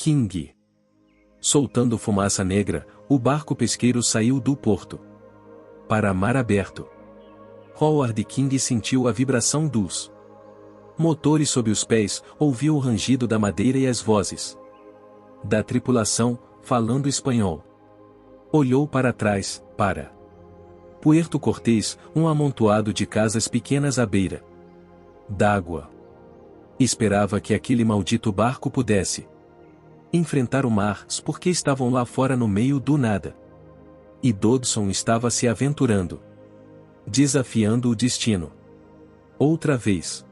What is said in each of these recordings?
King. Soltando fumaça negra, o barco pesqueiro saiu do porto. Para mar aberto. Howard King sentiu a vibração dos motores sob os pés, ouviu o rangido da madeira e as vozes da tripulação, falando espanhol. Olhou para trás, para Puerto Cortés, um amontoado de casas pequenas à beira d'água. Esperava que aquele maldito barco pudesse enfrentar o mar, porque estavam lá fora no meio do nada. E Dodson estava se aventurando, desafiando o destino. Outra vez.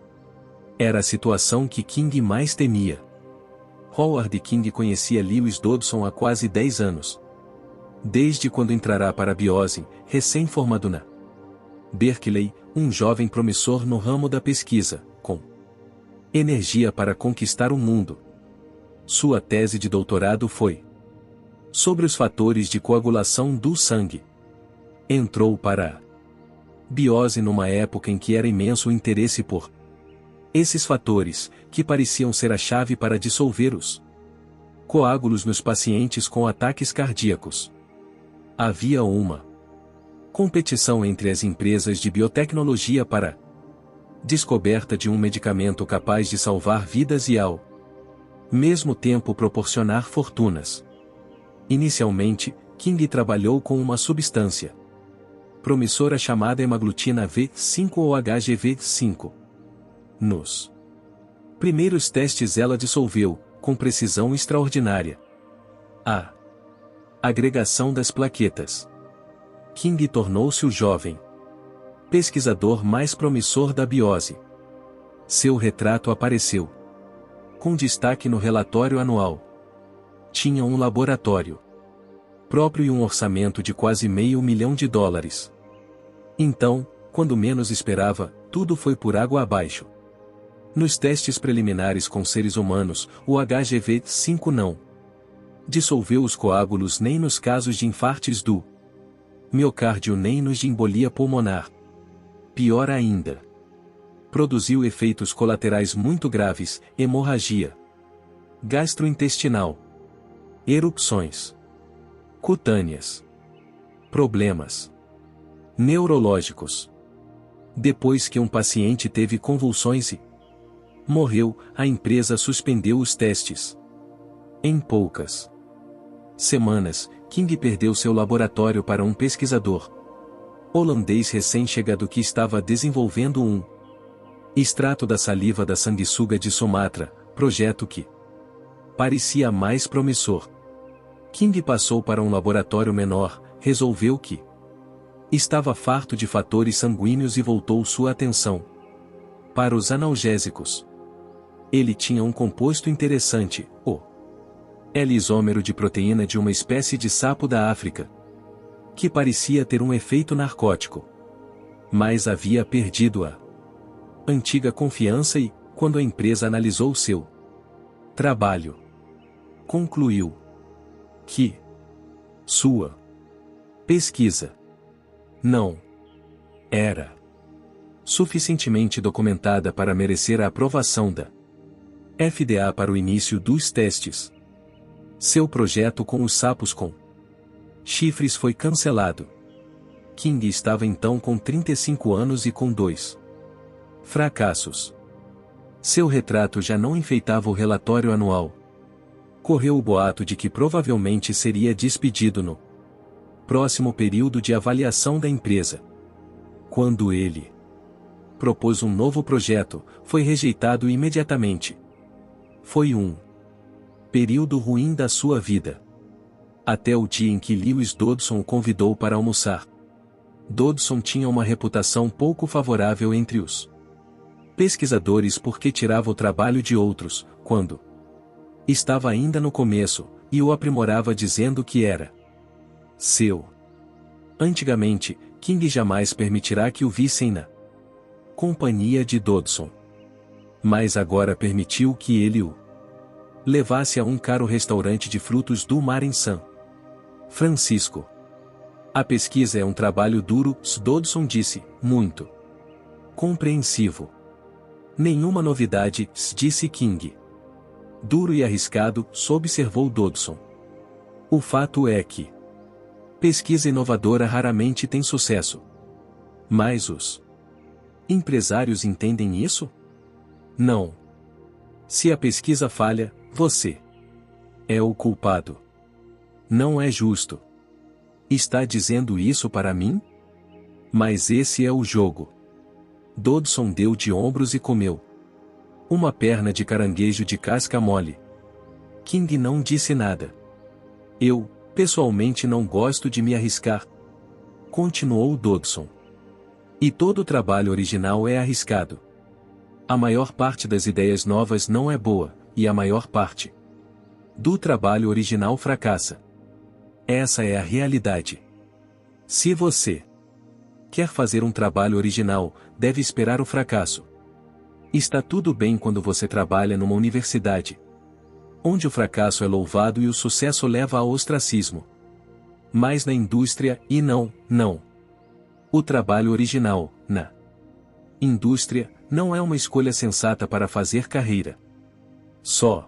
Era a situação que King mais temia. Howard King conhecia Lewis Dodson há quase 10 anos. Desde quando entrará para a biose, recém-formado na Berkeley, um jovem promissor no ramo da pesquisa, com energia para conquistar o mundo. Sua tese de doutorado foi sobre os fatores de coagulação do sangue. Entrou para a biose numa época em que era imenso o interesse por esses fatores, que pareciam ser a chave para dissolver os coágulos nos pacientes com ataques cardíacos. Havia uma competição entre as empresas de biotecnologia para a descoberta de um medicamento capaz de salvar vidas e ao mesmo tempo proporcionar fortunas. Inicialmente, King trabalhou com uma substância promissora chamada hemaglutina V5 ou HGV5. Nos primeiros testes ela dissolveu, com precisão extraordinária, a agregação das plaquetas. King tornou-se o jovem pesquisador mais promissor da biose. Seu retrato apareceu com destaque no relatório anual. Tinha um laboratório próprio e um orçamento de quase $500 mil. Então, quando menos esperava, tudo foi por água abaixo. Nos testes preliminares com seres humanos, o HGV5 não dissolveu os coágulos nem nos casos de infartes do miocárdio nem nos de embolia pulmonar. Pior ainda, produziu efeitos colaterais muito graves, hemorragia gastrointestinal, erupções cutâneas, problemas neurológicos. Depois que um paciente teve convulsões e morreu, a empresa suspendeu os testes. Em poucas semanas, King perdeu seu laboratório para um pesquisador holandês recém-chegado que estava desenvolvendo um extrato da saliva da sanguessuga de Sumatra, projeto que parecia mais promissor. King passou para um laboratório menor, resolveu que estava farto de fatores sanguíneos e voltou sua atenção para os analgésicos. Ele tinha um composto interessante, o L-isômero de proteína de uma espécie de sapo da África, que parecia ter um efeito narcótico. Mas havia perdido a antiga confiança e, quando a empresa analisou seu trabalho, concluiu que sua pesquisa não era suficientemente documentada para merecer a aprovação da FDA para o início dos testes. Seu projeto com os sapos com chifres foi cancelado. King estava então com 35 anos e com 2 fracassos. Seu retrato já não enfeitava o relatório anual. Correu o boato de que provavelmente seria despedido no próximo período de avaliação da empresa. Quando ele propôs um novo projeto, foi rejeitado imediatamente. Foi um período ruim da sua vida. Até o dia em que Lewis Dodson o convidou para almoçar. Dodson tinha uma reputação pouco favorável entre os pesquisadores porque tirava o trabalho de outros, quando estava ainda no começo, e o aprimorava dizendo que era seu. Antigamente, King jamais permitirá que o vissem na companhia de Dodson. Mas agora permitiu que ele o levasse a um caro restaurante de frutos do mar em São Francisco. A pesquisa é um trabalho duro, Dodson disse, muito compreensivo. Nenhuma novidade, disse King. Duro e arriscado, observou Dodson. O fato é que pesquisa inovadora raramente tem sucesso. Mas os empresários entendem isso? Não. Se a pesquisa falha, você é o culpado. Não é justo. Está dizendo isso para mim? Mas esse é o jogo. Dodson deu de ombros e comeu uma perna de caranguejo de casca mole. King não disse nada. Eu, pessoalmente, não gosto de me arriscar. Continuou Dodson. E todo trabalho original é arriscado. A maior parte das ideias novas não é boa, e a maior parte do trabalho original fracassa. Essa é a realidade. Se você quer fazer um trabalho original, deve esperar o fracasso. Está tudo bem quando você trabalha numa universidade, onde o fracasso é louvado e o sucesso leva ao ostracismo. Mas na indústria, e não. O trabalho original, na indústria, não é uma escolha sensata para fazer carreira. Só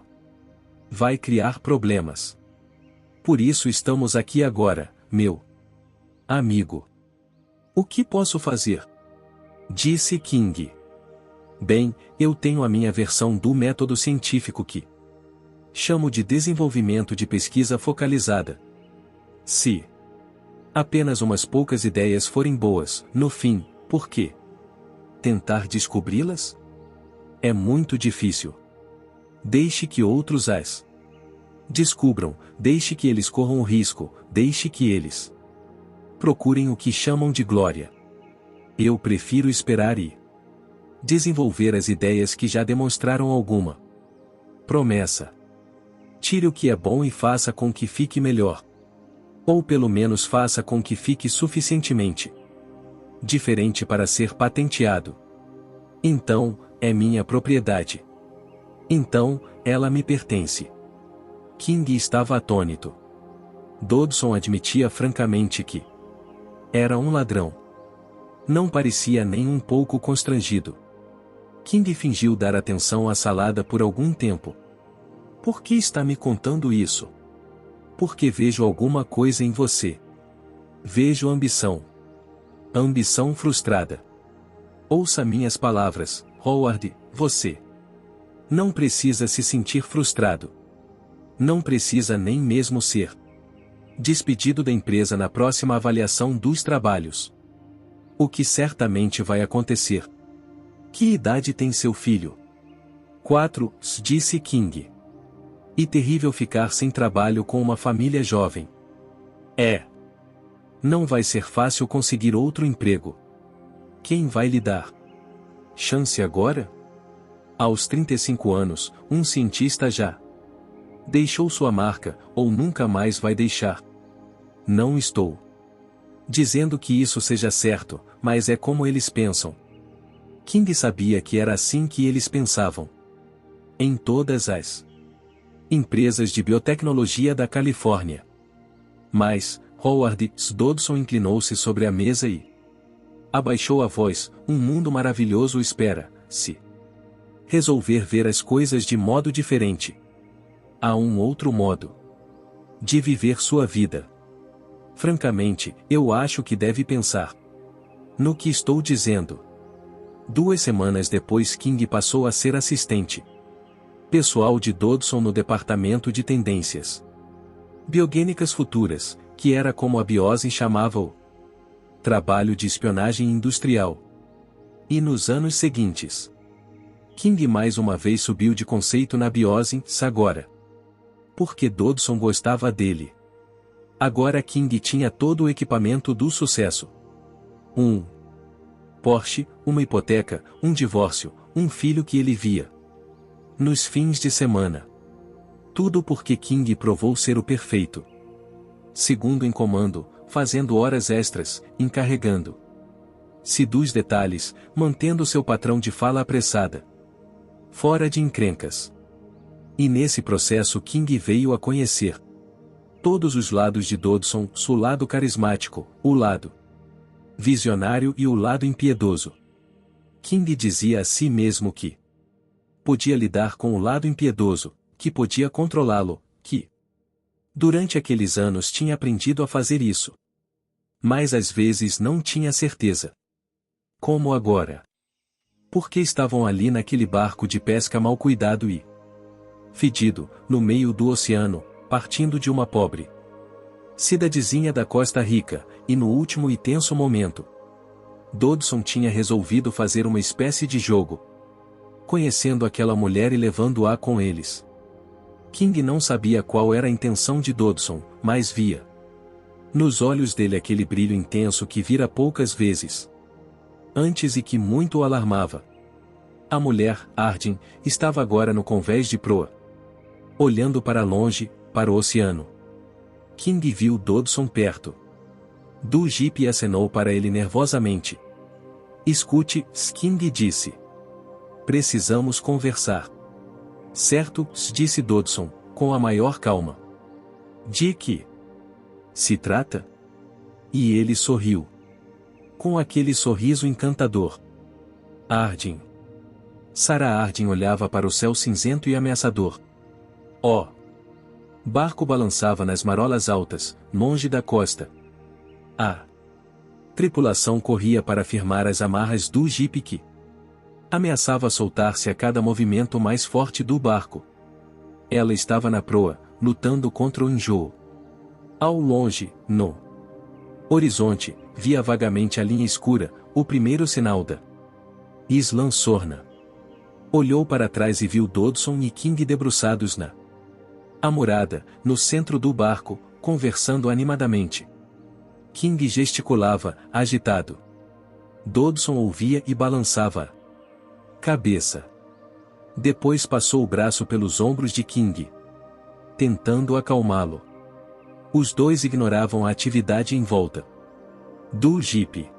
vai criar problemas. Por isso estamos aqui agora, meu amigo. O que posso fazer? Disse King. Bem, eu tenho a minha versão do método científico que chamo de desenvolvimento de pesquisa focalizada. Se apenas umas poucas ideias forem boas, no fim, por quê? Tentar descobri-las? É muito difícil. Deixe que outros as descubram, deixe que eles corram o risco, deixe que eles procurem o que chamam de glória. Eu prefiro esperar e desenvolver as ideias que já demonstraram alguma promessa. Tire o que é bom e faça com que fique melhor. Ou pelo menos faça com que fique suficientemente diferente para ser patenteado. Então, é minha propriedade. Então, ela me pertence. King estava atônito. Dodson admitia francamente que era um ladrão. Não parecia nem um pouco constrangido. King fingiu dar atenção à salada por algum tempo. Por que está me contando isso? Porque vejo alguma coisa em você. Vejo ambição. Ambição frustrada. Ouça minhas palavras, Howard, você não precisa se sentir frustrado. Não precisa nem mesmo ser despedido da empresa na próxima avaliação dos trabalhos. O que certamente vai acontecer. Que idade tem seu filho? 4, disse King. E terrível ficar sem trabalho com uma família jovem. É. Não vai ser fácil conseguir outro emprego. Quem vai lhe dar chance agora? Aos 35 anos, um cientista já deixou sua marca, ou nunca mais vai deixar. Não estou dizendo que isso seja certo, mas é como eles pensam. King sabia que era assim que eles pensavam. Em todas as empresas de biotecnologia da Califórnia. Mas, Howard Dodson inclinou-se sobre a mesa e abaixou a voz. Um mundo maravilhoso espera, se resolver ver as coisas de modo diferente. Há um outro modo de viver sua vida. Francamente, eu acho que deve pensar no que estou dizendo. 2 semanas depois, King passou a ser assistente pessoal de Dodson no departamento de tendências biogênicas futuras, que era como a Biose chamava o trabalho de espionagem industrial. E nos anos seguintes, King mais uma vez subiu de conceito na Biose, agora. Porque Dodson gostava dele. Agora King tinha todo o equipamento do sucesso. Um Porsche, uma hipoteca, um divórcio, um filho que ele via nos fins de semana. Tudo porque King provou ser o perfeito. Segundo em comando, fazendo horas extras, encarregando-se dos detalhes, mantendo seu patrão de fala apressada. Fora de encrencas. E nesse processo King veio a conhecer todos os lados de Dodson, o lado carismático, o lado visionário e o lado impiedoso. King dizia a si mesmo que podia lidar com o lado impiedoso, que podia controlá-lo, que durante aqueles anos tinha aprendido a fazer isso. Mas às vezes não tinha certeza. Como agora? Porque estavam ali naquele barco de pesca mal cuidado e fedido, no meio do oceano, partindo de uma pobre cidadezinha da Costa Rica, e no último e tenso momento, Dodson tinha resolvido fazer uma espécie de jogo, conhecendo aquela mulher e levando-a com eles. King não sabia qual era a intenção de Dodson, mas via nos olhos dele aquele brilho intenso que vira poucas vezes antes e que muito o alarmava. A mulher, Hardin, estava agora no convés de proa, olhando para longe, para o oceano. King viu Dodson perto do jipe e acenou para ele nervosamente. Escute, King disse. Precisamos conversar. Certo, disse Dodson, com a maior calma. De que se trata? E ele sorriu. Com aquele sorriso encantador. Hardin. Sarah Hardin olhava para o céu cinzento e ameaçador. O barco balançava nas marolas altas, longe da costa. A tripulação corria para firmar as amarras do jipe que ameaçava soltar-se a cada movimento mais forte do barco. Ela estava na proa, lutando contra o enjoo. Ao longe, no horizonte, via vagamente a linha escura, o primeiro sinal da Isla Sorna. Olhou para trás e viu Dodson e King debruçados na amurada, no centro do barco, conversando animadamente. King gesticulava, agitado. Dodson ouvia e balançava a cabeça. Depois passou o braço pelos ombros de King, tentando acalmá-lo. Os dois ignoravam a atividade em volta do jipe.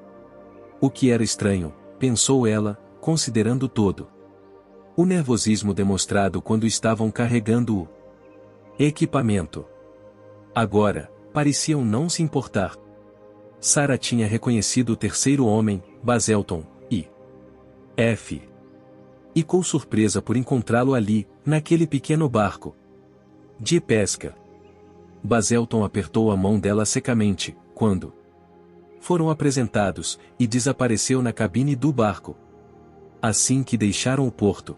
O que era estranho, pensou ela, considerando todo o nervosismo demonstrado quando estavam carregando o equipamento. Agora, pareciam não se importar. Sarah tinha reconhecido o terceiro homem, Baselton, e ficou surpresa por encontrá-lo ali, naquele pequeno barco de pesca. Baselton apertou a mão dela secamente, quando foram apresentados, e desapareceu na cabine do barco. Assim que deixaram o porto.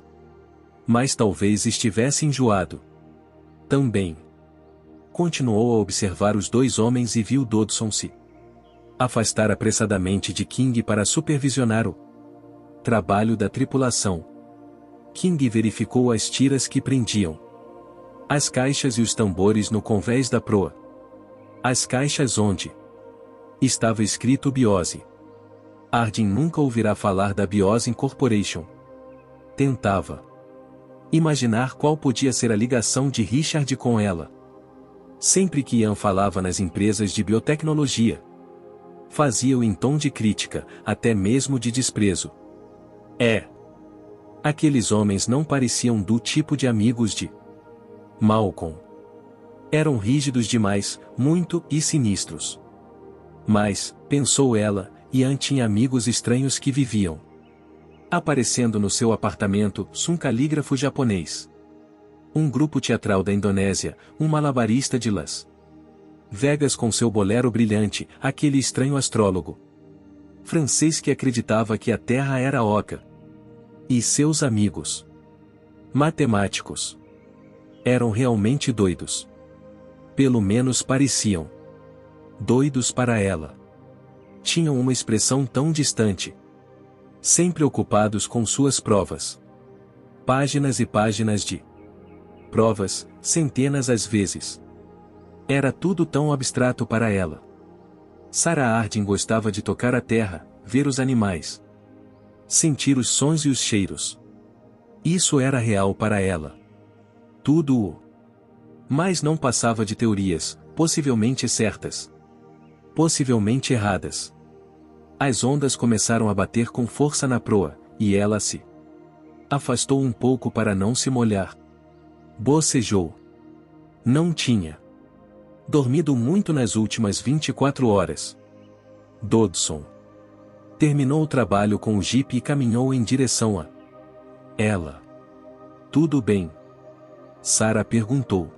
Mas talvez estivesse enjoado. Também. Continuou a observar os dois homens e viu Dodson se afastar apressadamente de King para supervisionar o trabalho da tripulação. King verificou as tiras que prendiam as caixas e os tambores no convés da proa. As caixas onde estava escrito Biose. Hardin nunca ouvirá falar da Biose Corporation. Tentava imaginar qual podia ser a ligação de Richard com ela. Sempre que Ian falava nas empresas de biotecnologia, fazia-o em tom de crítica, até mesmo de desprezo. Aqueles homens não pareciam do tipo de amigos de Malcolm. Eram rígidos demais, muito e sinistros. Mas, pensou ela, Ian tinha amigos estranhos que viviam aparecendo no seu apartamento, um calígrafo japonês, um grupo teatral da Indonésia, um malabarista de Las Vegas com seu bolero brilhante, aquele estranho astrólogo francês que acreditava que a Terra era oca. E seus amigos matemáticos eram realmente doidos. Pelo menos pareciam doidos para ela. Tinham uma expressão tão distante. Sempre ocupados com suas provas. Páginas e páginas de provas, centenas às vezes. Era tudo tão abstrato para ela. Sarah Hardin gostava de tocar a terra, ver os animais, sentir os sons e os cheiros. Isso era real para ela. Tudo o mas não passava de teorias, possivelmente certas, possivelmente erradas. As ondas começaram a bater com força na proa, e ela se afastou um pouco para não se molhar. Bocejou. Não tinha dormido muito nas últimas 24 horas. Dodson terminou o trabalho com o jipe e caminhou em direção a ela. Tudo bem. Sarah perguntou.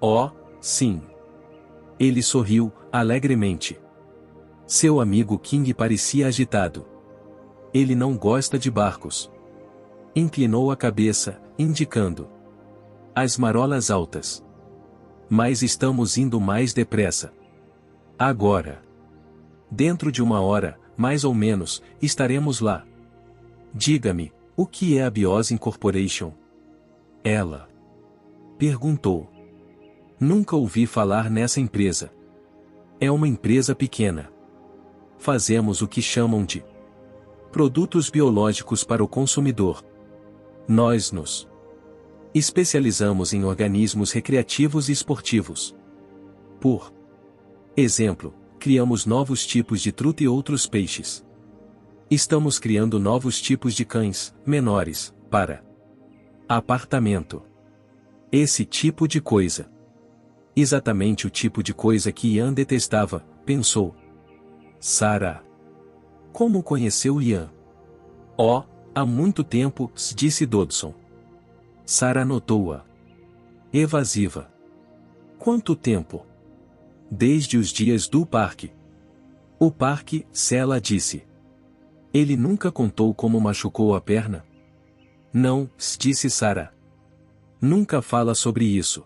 Oh, sim. Ele sorriu, alegremente. Seu amigo King parecia agitado. Ele não gosta de barcos. Inclinou a cabeça, indicando as marolas altas. Mas estamos indo mais depressa. Agora. Dentro de 1 hora, mais ou menos, estaremos lá. Diga-me, o que é a Bios Incorporation? Ela perguntou. Nunca ouvi falar nessa empresa. É uma empresa pequena. Fazemos o que chamam de produtos biológicos para o consumidor. Nós nos especializamos em organismos recreativos e esportivos. Por exemplo, criamos novos tipos de truta e outros peixes. Estamos criando novos tipos de cães, menores, para apartamento. Esse tipo de coisa. Exatamente o tipo de coisa que Ian detestava, pensou. Sarah. Como conheceu Ian? Oh, há muito tempo, disse Dodson. Sarah notou-a. Evasiva. Quanto tempo? Desde os dias do parque. O parque, Sela disse. Ele nunca contou como machucou a perna? Não, disse Sarah. Nunca fala sobre isso.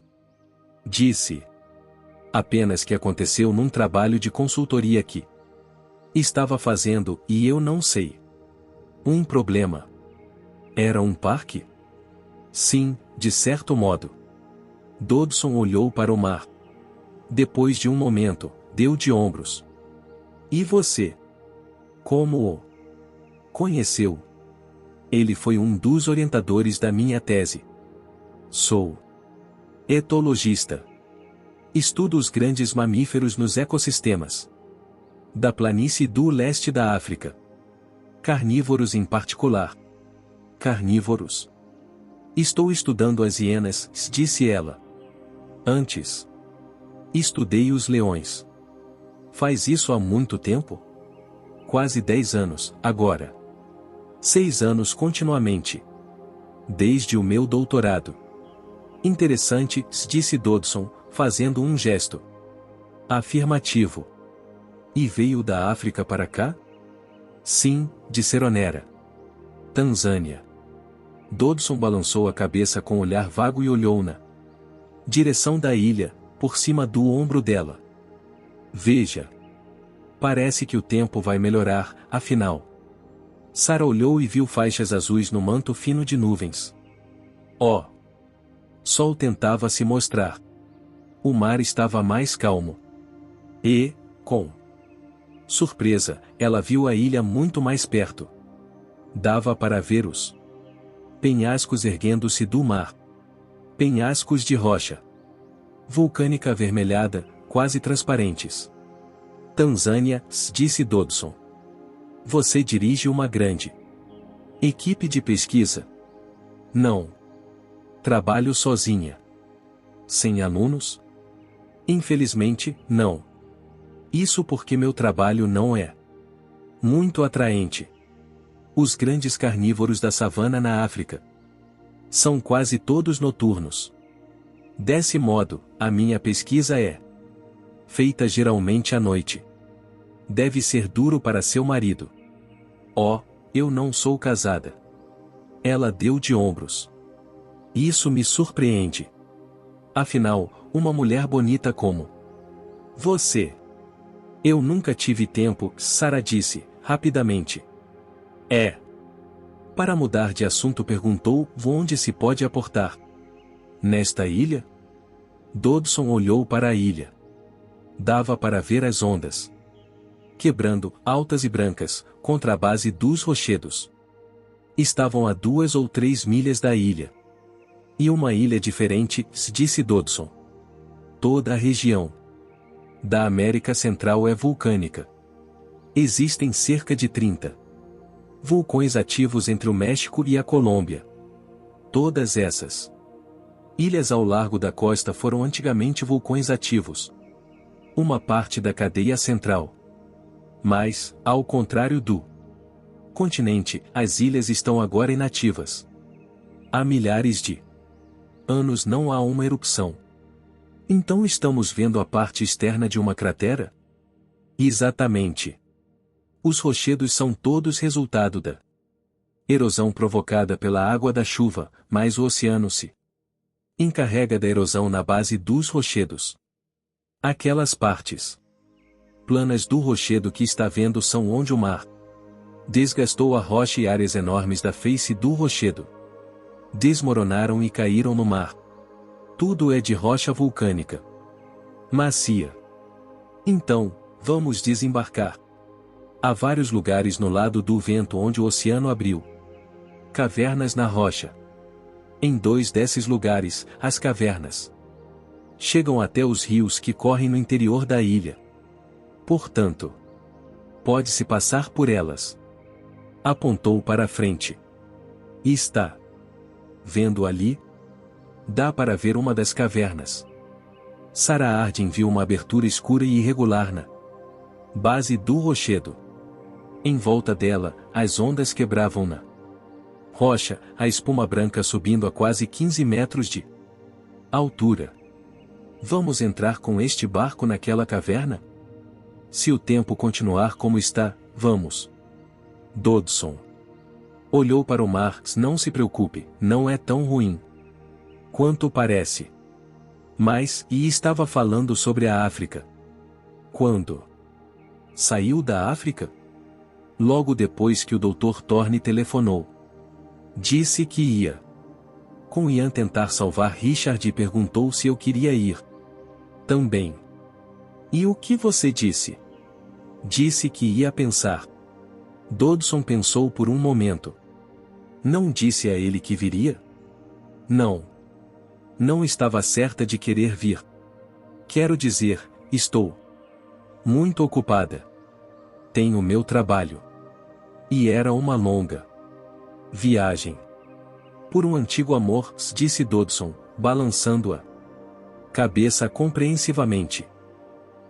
Disse. Apenas que aconteceu num trabalho de consultoria que estava fazendo e eu não sei. Um problema. Era um parque? Sim, de certo modo. Dodson olhou para o mar. Depois de um momento, deu de ombros. E você? Como o conheceu? Ele foi um dos orientadores da minha tese. Sou etologista. Estudo os grandes mamíferos nos ecossistemas da planície do leste da África. Carnívoros em particular. Carnívoros. Estou estudando as hienas, disse ela. Antes. Estudei os leões. Faz isso há muito tempo? Quase 10 anos, agora. 6 anos continuamente. Desde o meu doutorado. Interessante, disse Dodson, fazendo um gesto afirmativo. E veio da África para cá? Sim, disse Onera. Tanzânia. Dodson balançou a cabeça com olhar vago e olhou na direção da ilha, por cima do ombro dela. Veja. Parece que o tempo vai melhorar, afinal. Sarah olhou e viu faixas azuis no manto fino de nuvens. Oh! Sol tentava se mostrar. O mar estava mais calmo. E, com surpresa, ela viu a ilha muito mais perto. Dava para ver os penhascos erguendo-se do mar. Penhascos de rocha vulcânica avermelhada, quase transparentes. Tanzânia, disse Dodson. Você dirige uma grande equipe de pesquisa? Não. Trabalho sozinha. Sem alunos? Infelizmente, não. Isso porque meu trabalho não é muito atraente. Os grandes carnívoros da savana na África são quase todos noturnos. Desse modo, a minha pesquisa é feita geralmente à noite. Deve ser duro para seu marido. Oh, eu não sou casada. Ela deu de ombros. Isso me surpreende. Afinal, uma mulher bonita como você. Eu nunca tive tempo, Sarah disse, rapidamente. É. Para mudar de assunto perguntou, onde se pode aportar? Nesta ilha? Dodson olhou para a ilha. Dava para ver as ondas quebrando, altas e brancas, contra a base dos rochedos. Estavam a 2 ou 3 milhas da ilha. E uma ilha diferente, disse Dodson. Toda a região da América Central é vulcânica. Existem cerca de 30 vulcões ativos entre o México e a Colômbia. Todas essas ilhas ao largo da costa foram antigamente vulcões ativos. Uma parte da cadeia central. Mas, ao contrário do continente, as ilhas estão agora inativas. Há milhares de anos não há uma erupção. Então estamos vendo a parte externa de uma cratera? Exatamente. Os rochedos são todos resultado da erosão provocada pela água da chuva, mas o oceano se encarrega da erosão na base dos rochedos. Aquelas partes planas do rochedo que está vendo são onde o mar desgastou a rocha e áreas enormes da face do rochedo desmoronaram e caíram no mar. Tudo é de rocha vulcânica macia. Então, vamos desembarcar. Há vários lugares no lado do vento onde o oceano abriu cavernas na rocha. Em 2 desses lugares, as cavernas chegam até os rios que correm no interior da ilha. Portanto, pode-se passar por elas. Apontou para a frente. E está vendo ali? Dá para ver uma das cavernas. Sarah Harding viu uma abertura escura e irregular na base do rochedo. Em volta dela, as ondas quebravam na rocha, a espuma branca subindo a quase 15 metros de altura. Vamos entrar com este barco naquela caverna? Se o tempo continuar como está, vamos. Dodson olhou para o mar. Não se preocupe, não é tão ruim quanto parece. Mas, e estava falando sobre a África. Quando saiu da África? Logo depois que o Dr. Thorne telefonou. Disse que ia com Ian tentar salvar Richard e perguntou se eu queria ir também. E o que você disse? Disse que ia pensar. Dodson pensou por um momento. Não disse a ele que viria? Não. Não estava certa de querer vir. Quero dizer, estou muito ocupada. Tenho meu trabalho. E era uma longa viagem. Por um antigo amor, disse Dodson, balançando a cabeça compreensivamente.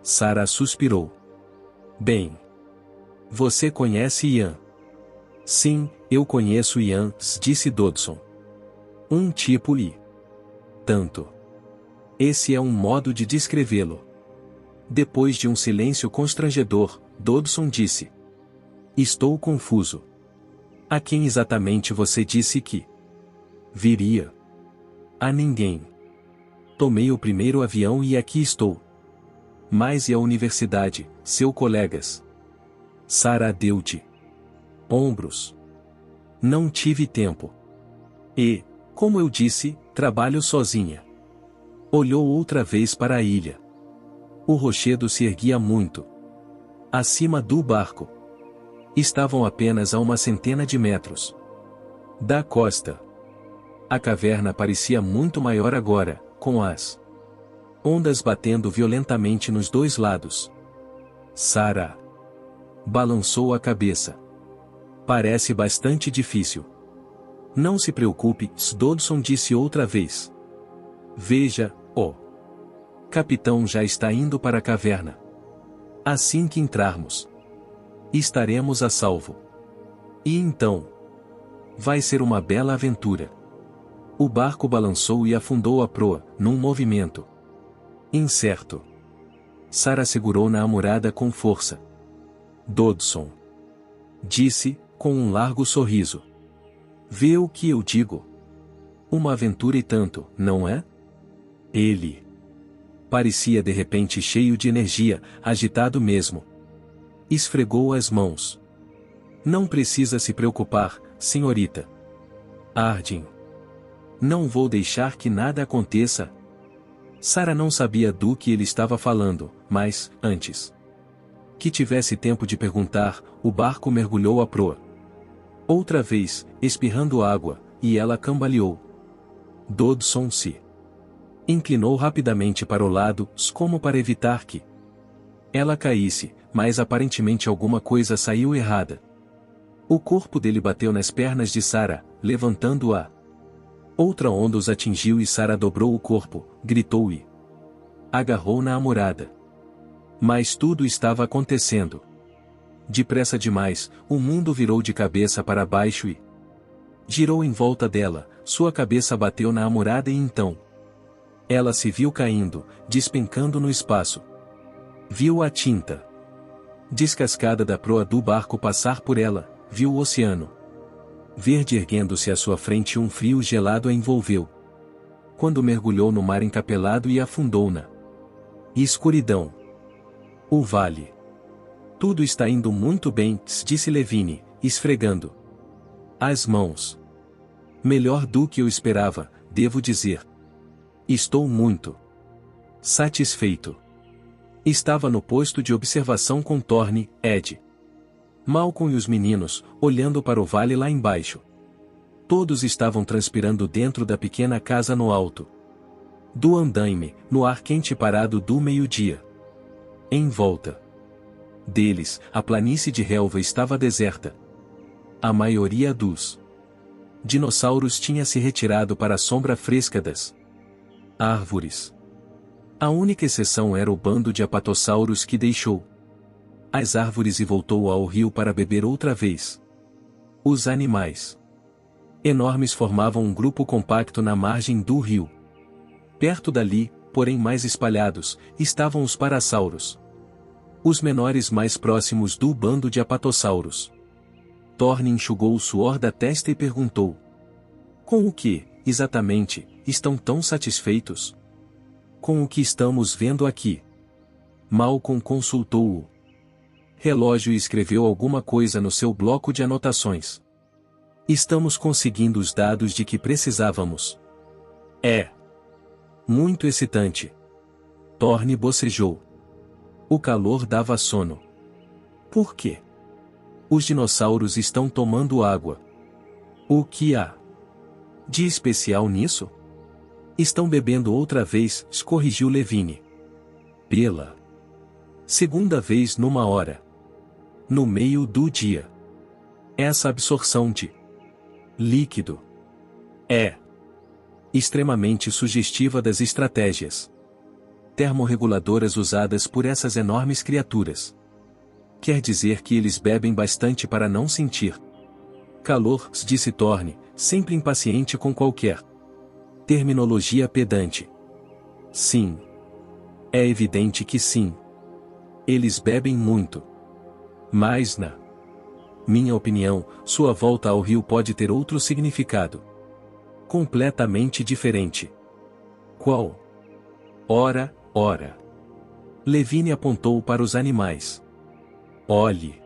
Sarah suspirou. Bem. Você conhece Ian? Sim, eu conheço Ian, disse Dodson. Um tipo e tanto. Esse é um modo de descrevê-lo. Depois de um silêncio constrangedor, Dodson disse. Estou confuso. A quem exatamente você disse que viria? A ninguém. Tomei o primeiro avião e aqui estou. Mas e a universidade, seus colegas? Sarah deu de ombros. Não tive tempo. E, como eu disse, trabalho sozinha. Olhou outra vez para a ilha. O rochedo se erguia muito acima do barco. Estavam apenas a uma centena de metros da costa. A caverna parecia muito maior agora, com as ondas batendo violentamente nos dois lados. Sarah balançou a cabeça. Parece bastante difícil. Não se preocupe, Dodson disse outra vez. Veja, o capitão já está indo para a caverna. Assim que entrarmos, estaremos a salvo. E então, vai ser uma bela aventura. O barco balançou e afundou a proa, num movimento incerto. Sarah segurou na amurada com força. Dodson disse, com um largo sorriso. Vê o que eu digo? Uma aventura e tanto, não é? Ele parecia de repente cheio de energia, agitado mesmo. Esfregou as mãos. Não precisa se preocupar, senhorita Harding. Não vou deixar que nada aconteça. Sarah não sabia do que ele estava falando, mas, antes que tivesse tempo de perguntar, o barco mergulhou à proa. Outra vez, espirrando água, e ela cambaleou. Dodson se inclinou rapidamente para o lado, como para evitar que ela caísse, mas aparentemente alguma coisa saiu errada. O corpo dele bateu nas pernas de Sarah, levantando-a. Outra onda os atingiu e Sarah dobrou o corpo, gritou e agarrou na amurada. Mas tudo estava acontecendo depressa demais. O mundo virou de cabeça para baixo e Girou em volta dela, sua cabeça bateu na amurada e então ela se viu caindo, despencando no espaço. Viu a tinta descascada da proa do barco passar por ela, viu o oceano verde erguendo-se à sua frente e um frio gelado a envolveu. Quando mergulhou no mar encapelado e afundou na escuridão. O vale. Tudo está indo muito bem, disse Levine, esfregando as mãos. Melhor do que eu esperava, devo dizer. Estou muito satisfeito. Estava no posto de observação com Thorne, Ed, Malcolm e os meninos, olhando para o vale lá embaixo. Todos estavam transpirando dentro da pequena casa no alto do andaime, no ar quente parado do meio-dia. Em volta deles, a planície de relva estava deserta. A maioria dos dinossauros tinha se retirado para a sombra fresca das árvores. A única exceção era o bando de apatossauros que deixou as árvores e voltou ao rio para beber outra vez. Os animais enormes formavam um grupo compacto na margem do rio. Perto dali, porém mais espalhados, estavam os parassauros. Os menores mais próximos do bando de apatossauros. Thorne enxugou o suor da testa e perguntou: com o que, exatamente, estão tão satisfeitos? Com o que estamos vendo aqui. Malcolm consultou o relógio e escreveu alguma coisa no seu bloco de anotações. Estamos conseguindo os dados de que precisávamos. É muito excitante. Thorne bocejou. O calor dava sono. Por quê? Os dinossauros estão tomando água. O que há de especial nisso? Estão bebendo outra vez, corrigiu Levine. Pela segunda vez numa hora. No meio do dia. Essa absorção de líquido é extremamente sugestiva das estratégias termorreguladoras usadas por essas enormes criaturas. Quer dizer que eles bebem bastante para não sentir calor, disse Thorne, sempre impaciente com qualquer terminologia pedante. Sim. É evidente que sim. Eles bebem muito. Mas na minha opinião, sua volta ao rio pode ter outro significado. Completamente diferente. Qual? Ora. Levine apontou para os animais. Olhe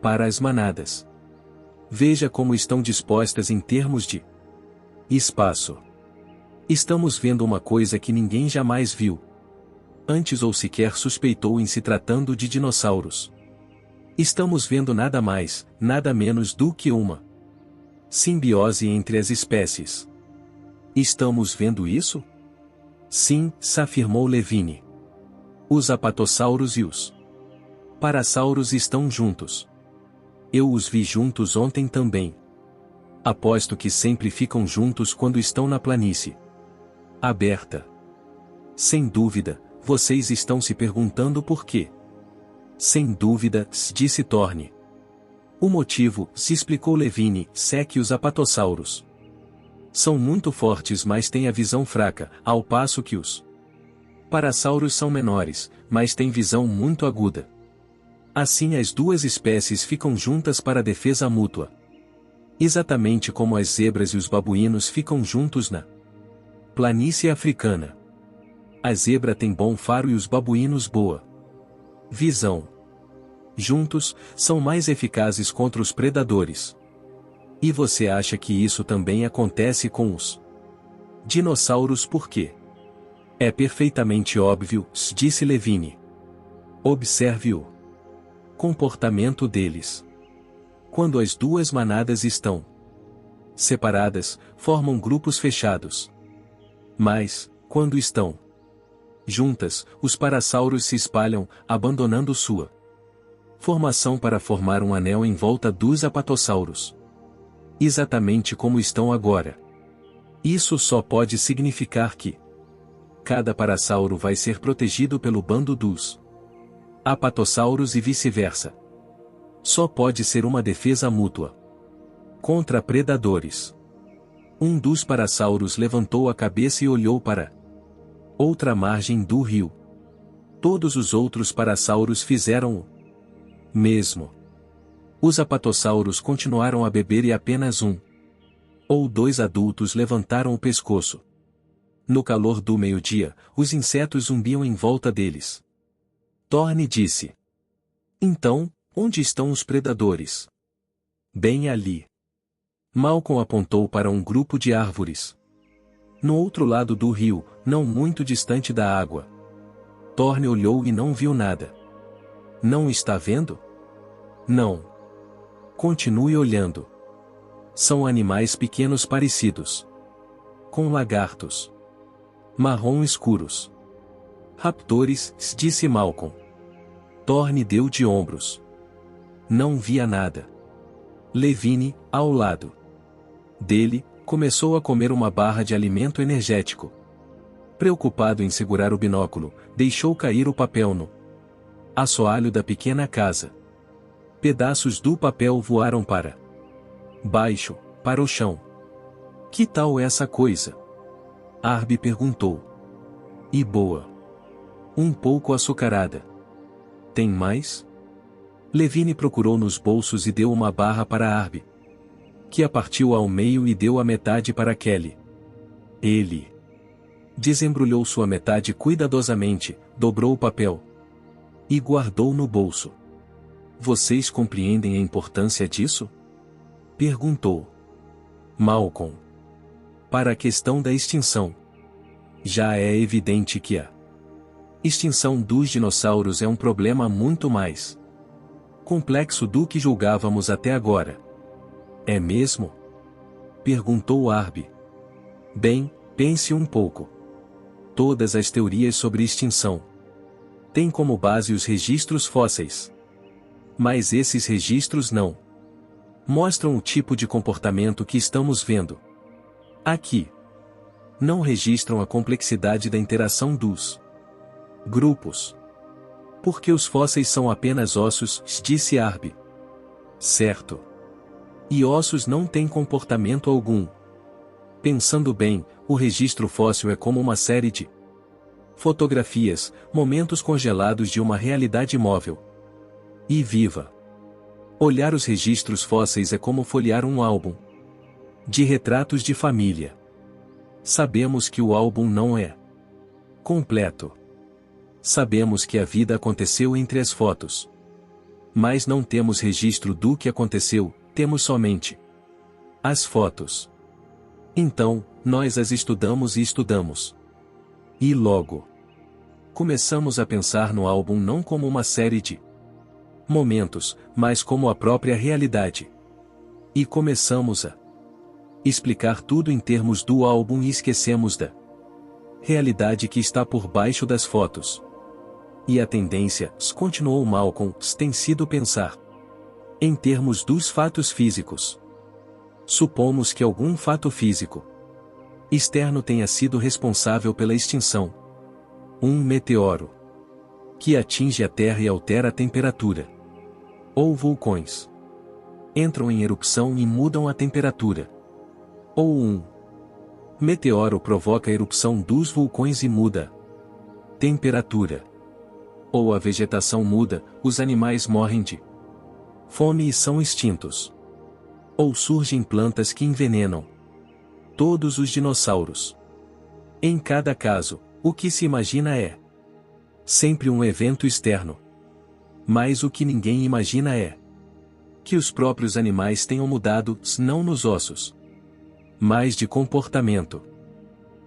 para as manadas. Veja como estão dispostas em termos de espaço. Estamos vendo uma coisa que ninguém jamais viu antes ou sequer suspeitou em se tratando de dinossauros. Estamos vendo nada mais, nada menos do que uma simbiose entre as espécies. Estamos vendo isso? Sim, afirmou Levine. Os apatossauros e os parassauros estão juntos. Eu os vi juntos ontem também. Aposto que sempre ficam juntos quando estão na planície aberta. Sem dúvida, vocês estão se perguntando por quê. Sem dúvida, disse Thorne. O motivo, se explicou Levine, é que os apatossauros são muito fortes mas têm a visão fraca, ao passo que os parassauros são menores, mas têm visão muito aguda. Assim as duas espécies ficam juntas para defesa mútua. Exatamente como as zebras e os babuínos ficam juntos na planície africana. A zebra tem bom faro e os babuínos boa visão. Juntos, são mais eficazes contra os predadores. E você acha que isso também acontece com os dinossauros por quê? É perfeitamente óbvio, disse Levine. Observe o comportamento deles. Quando as duas manadas estão separadas, formam grupos fechados. Mas, quando estão juntas, os parassauros se espalham, abandonando sua formação para formar um anel em volta dos apatossauros. Exatamente como estão agora. Isso só pode significar que cada parassauro vai ser protegido pelo bando dos apatossauros e vice-versa. Só pode ser uma defesa mútua. Contra predadores. Um dos parassauros levantou a cabeça e olhou para outra margem do rio. Todos os outros parassauros fizeram o mesmo. Os apatossauros continuaram a beber e apenas um ou dois adultos levantaram o pescoço. No calor do meio-dia, os insetos zumbiam em volta deles. Thorne disse: Então, onde estão os predadores? Bem ali. Malcolm apontou para um grupo de árvores. No outro lado do rio, não muito distante da água. Thorne olhou e não viu nada. Não está vendo? Não. Continue olhando. São animais pequenos parecidos com lagartos. Marrom escuros. Raptores, disse Malcolm. Thorne deu de ombros. Não via nada. Levine, ao lado dele, começou a comer uma barra de alimento energético. Preocupado em segurar o binóculo, deixou cair o papel no assoalho da pequena casa. Pedaços do papel voaram para baixo, para o chão. Que tal essa coisa? Arby perguntou. E boa. Um pouco açucarada. Tem mais? Levine procurou nos bolsos e deu uma barra para Arby, que a partiu ao meio e deu a metade para Kelly. Ele desembrulhou sua metade cuidadosamente, dobrou o papel e guardou no bolso. Vocês compreendem a importância disso? Perguntou Malcolm. Para a questão da extinção. Já é evidente que a extinção dos dinossauros é um problema muito mais complexo do que julgávamos até agora. É mesmo? Perguntou Arby. Bem, pense um pouco. Todas as teorias sobre extinção têm como base os registros fósseis. Mas esses registros não mostram o tipo de comportamento que estamos vendo aqui. Não registram a complexidade da interação dos grupos. Porque os fósseis são apenas ossos, disse Arby. Certo. E ossos não têm comportamento algum. Pensando bem, o registro fóssil é como uma série de fotografias, momentos congelados de uma realidade móvel e viva. Olhar os registros fósseis é como folhear um álbum de retratos de família. Sabemos que o álbum não é completo. Sabemos que a vida aconteceu entre as fotos. Mas não temos registro do que aconteceu, temos somente as fotos. Então, nós as estudamos e estudamos. E logo começamos a pensar no álbum não como uma série de momentos, mas como a própria realidade. E começamos a explicar tudo em termos do álbum e esquecemos da realidade que está por baixo das fotos. E a tendência, continuou Malcolm, tem sido pensar em termos dos fatos físicos. Supomos que algum fato físico externo tenha sido responsável pela extinção. Um meteoro que atinge a Terra e altera a temperatura. Ou vulcões entram em erupção e mudam a temperatura. Ou um meteoro provoca a erupção dos vulcões e muda a temperatura. Ou a vegetação muda, os animais morrem de fome e são extintos. Ou surgem plantas que envenenam todos os dinossauros. Em cada caso, o que se imagina é sempre um evento externo. Mas o que ninguém imagina é que os próprios animais tenham mudado, não nos ossos, mas de comportamento.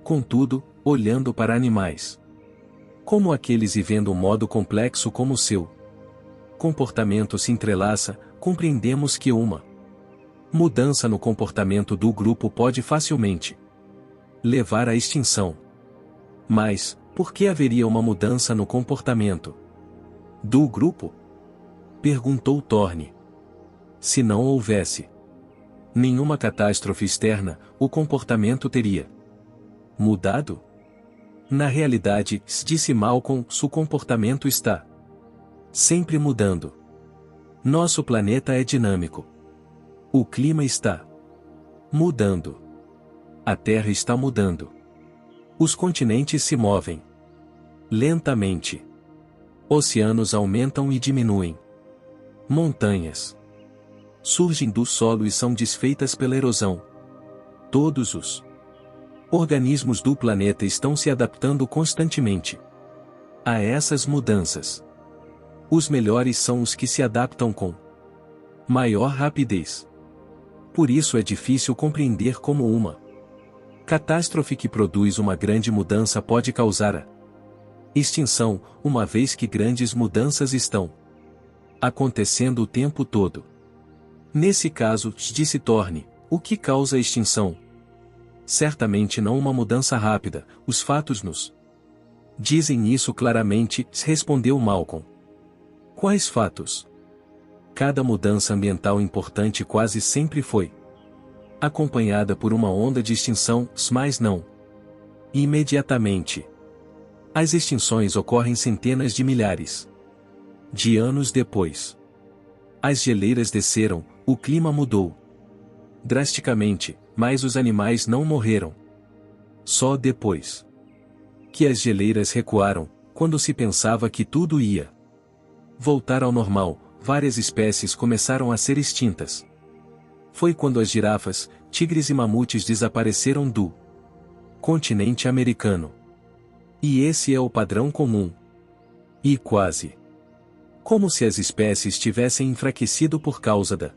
Contudo, olhando para animais como aqueles e vendo um modo complexo como o seu comportamento se entrelaça, compreendemos que uma mudança no comportamento do grupo pode facilmente levar à extinção. Mas, por que haveria uma mudança no comportamento do grupo? Perguntou Thorne. Se não houvesse nenhuma catástrofe externa, o comportamento teria mudado? Na realidade, disse Malcolm, seu comportamento está sempre mudando. Nosso planeta é dinâmico. O clima está Mudando. A Terra está mudando. Os continentes se movem. Lentamente. Oceanos aumentam e diminuem. Montanhas surgem do solo e são desfeitas pela erosão. Todos os organismos do planeta estão se adaptando constantemente a essas mudanças. Os melhores são os que se adaptam com maior rapidez. Por isso é difícil compreender como uma catástrofe que produz uma grande mudança pode causar a extinção, uma vez que grandes mudanças estão acontecendo o tempo todo. Nesse caso, disse Thorne, o que causa a extinção? Certamente não uma mudança rápida, os fatos nos dizem isso claramente, respondeu Malcolm. Quais fatos? Cada mudança ambiental importante quase sempre foi acompanhada por uma onda de extinção, mas não imediatamente. As extinções ocorrem centenas de milhares de anos depois. As geleiras desceram, o clima mudou drasticamente, mas os animais não morreram. Só depois que as geleiras recuaram, quando se pensava que tudo ia voltar ao normal, várias espécies começaram a ser extintas. Foi quando as girafas, tigres e mamutes desapareceram do continente americano. E esse é o padrão comum. E quase como se as espécies tivessem enfraquecido por causa da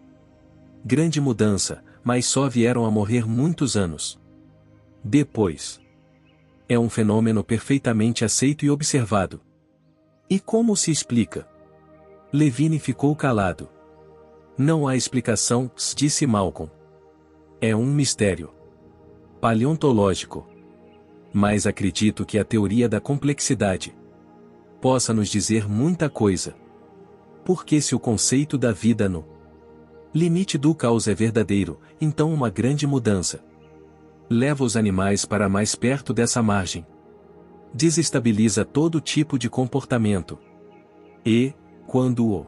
grande mudança, mas só vieram a morrer muitos anos depois. É um fenômeno perfeitamente aceito e observado. E como se explica? Levine ficou calado. Não há explicação, disse Malcolm. É um mistério paleontológico. Mas acredito que a teoria da complexidade possa nos dizer muita coisa. Porque se o conceito da vida no limite do caos é verdadeiro, então uma grande mudança leva os animais para mais perto dessa margem. Desestabiliza todo tipo de comportamento. E, quando o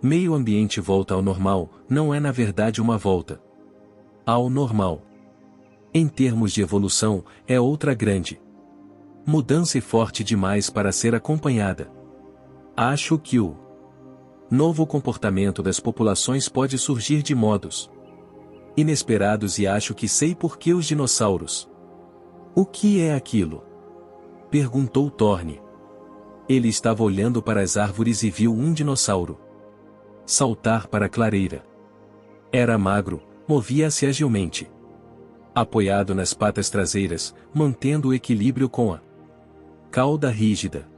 meio ambiente volta ao normal, não é na verdade uma volta ao normal. Em termos de evolução, é outra grande mudança e forte demais para ser acompanhada. Acho que o novo comportamento das populações pode surgir de modos inesperados e acho que sei por que os dinossauros. O que é aquilo? Perguntou Thorne. Ele estava olhando para as árvores e viu um dinossauro saltar para a clareira. Era magro, movia-se agilmente, apoiado nas patas traseiras, mantendo o equilíbrio com a cauda rígida.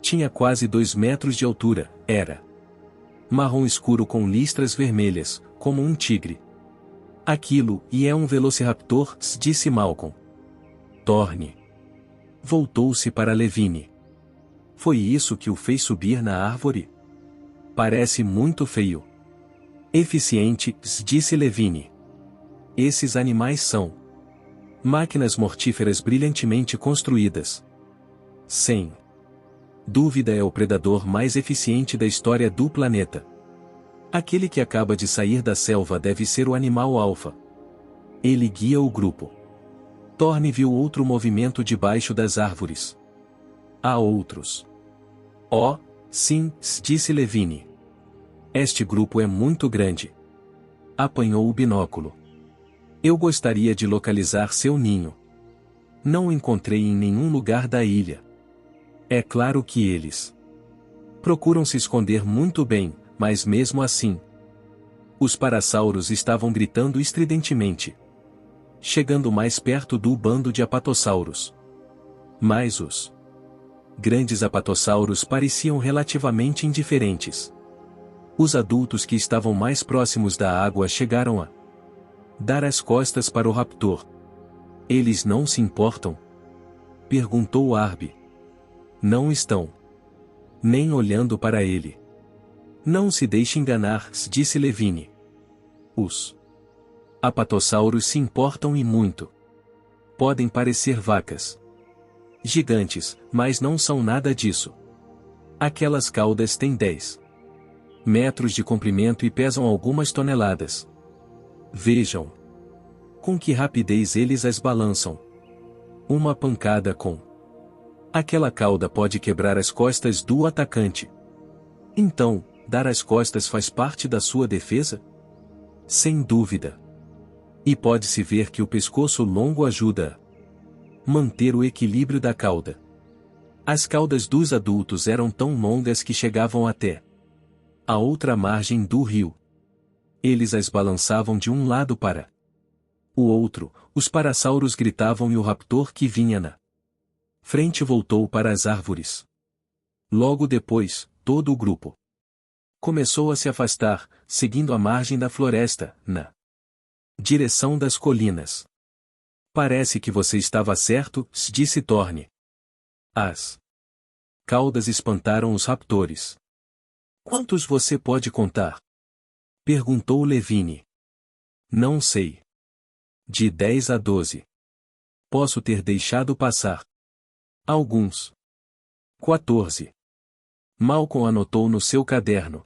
Tinha quase 2 metros de altura, era marrom escuro com listras vermelhas, como um tigre. Aquilo, e é um velociraptor, disse Malcolm. Thorne voltou-se para Levine. Foi isso que o fez subir na árvore? Parece muito feio. Eficiente, disse Levine. Esses animais são máquinas mortíferas brilhantemente construídas. Sem dúvida é o predador mais eficiente da história do planeta. Aquele que acaba de sair da selva deve ser o animal alfa. Ele guia o grupo. Thorne viu outro movimento debaixo das árvores. Há outros. Oh, sim, disse Levine. Este grupo é muito grande. Apanhou o binóculo. Eu gostaria de localizar seu ninho. Não o encontrei em nenhum lugar da ilha. É claro que eles procuram se esconder muito bem, mas mesmo assim, os parassauros estavam gritando estridentemente, chegando mais perto do bando de apatossauros. Mas os grandes apatossauros pareciam relativamente indiferentes. Os adultos que estavam mais próximos da água chegaram a dar as costas para o raptor. Eles não se importam? Perguntou Arby. Não estão nem olhando para ele. Não se deixe enganar, disse Levine. Os apatossauros se importam e muito. Podem parecer vacas gigantes, mas não são nada disso. Aquelas caudas têm 10 metros de comprimento e pesam algumas toneladas. Vejam Com que rapidez eles as balançam. Uma pancada com aquela cauda pode quebrar as costas do atacante. Então, dar as costas faz parte da sua defesa? Sem dúvida. E pode-se ver que o pescoço longo ajuda a manter o equilíbrio da cauda. As caudas dos adultos eram tão longas que chegavam até a outra margem do rio. Eles as balançavam de um lado para o outro, os parassauros gritavam e o raptor que vinha na frente voltou para as árvores. Logo depois, todo o grupo começou a se afastar, seguindo a margem da floresta, na direção das colinas. Parece que você estava certo, disse Thorne. As caudas espantaram os raptores. Quantos você pode contar? Perguntou Levine. Não sei. De 10 a 12. Posso ter deixado passar alguns. 14. Malcolm anotou no seu caderno.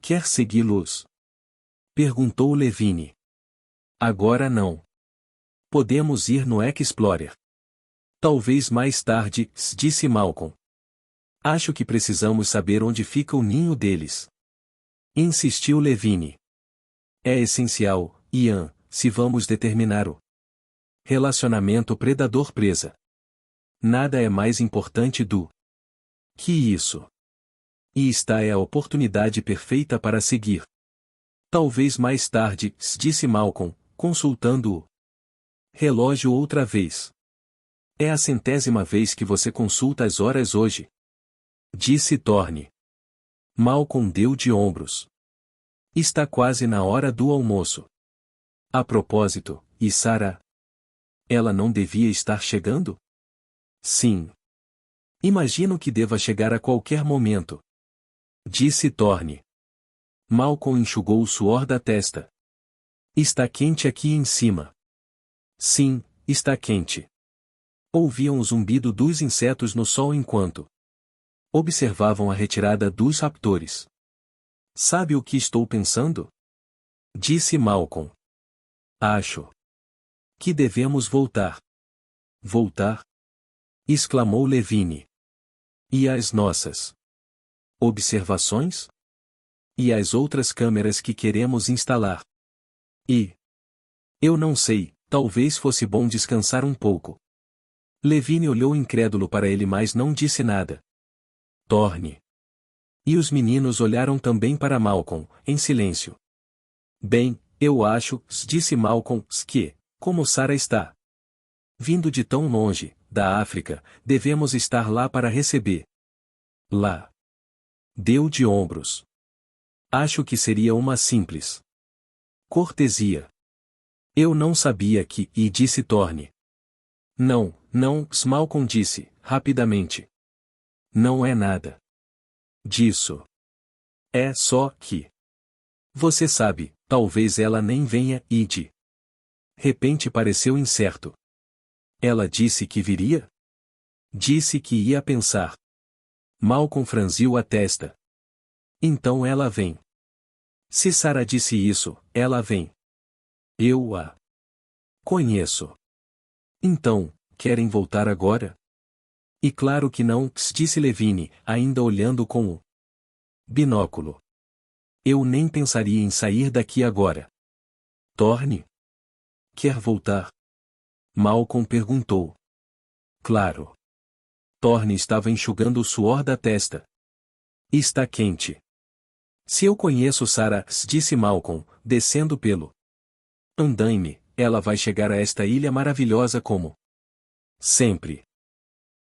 Quer segui-los? Perguntou Levine. Agora não. Podemos ir no Explorer. Talvez mais tarde, disse Malcolm. Acho que precisamos saber onde fica o ninho deles. Insistiu Levine. É essencial, Ian, se vamos determinar o relacionamento predador-presa. Nada é mais importante do que isso. E esta é a oportunidade perfeita para seguir. Talvez mais tarde, disse Malcolm, consultando o relógio outra vez. É a 100ª vez que você consulta as horas hoje. Disse Thorne. Malcolm deu de ombros. Está quase na hora do almoço. A propósito, e Sarah? Ela não devia estar chegando? Sim. Imagino que deva chegar a qualquer momento. Disse Thorne. Malcolm enxugou o suor da testa. Está quente aqui em cima. Sim, está quente. Ouviam o zumbido dos insetos no sol enquanto observavam a retirada dos raptores. Sabe o que estou pensando? Disse Malcolm. Acho que devemos voltar. Voltar? Exclamou Levine. E as nossas observações? E as outras câmeras que queremos instalar? E eu não sei, talvez fosse bom descansar um pouco. Levine olhou incrédulo para ele, mas não disse nada. Thorne. E os meninos olharam também para Malcolm, em silêncio. Bem, eu acho, disse Malcolm, que, como Sarah está vindo de tão longe, da África, devemos estar lá para receber. Lá. Deu de ombros. Acho que seria uma simples cortesia. Eu não sabia que, e disse Thorne. Não, Malcolm disse, rapidamente. Não é nada disso. É só que você sabe, talvez ela nem venha, e de repente pareceu incerto. Ela disse que viria? Disse que ia pensar. Malcolm franziu a testa. Então ela vem. Se Sarah disse isso, ela vem. Eu a conheço. Então, querem voltar agora? E claro que não, disse Levine, ainda olhando com o binóculo. Eu nem pensaria em sair daqui agora. Thorne? Quer voltar? Malcolm perguntou. Claro. Thorne estava enxugando o suor da testa. Está quente. Se eu conheço Sarah, disse Malcolm, descendo pelo andaime, ela vai chegar a esta ilha maravilhosa como sempre.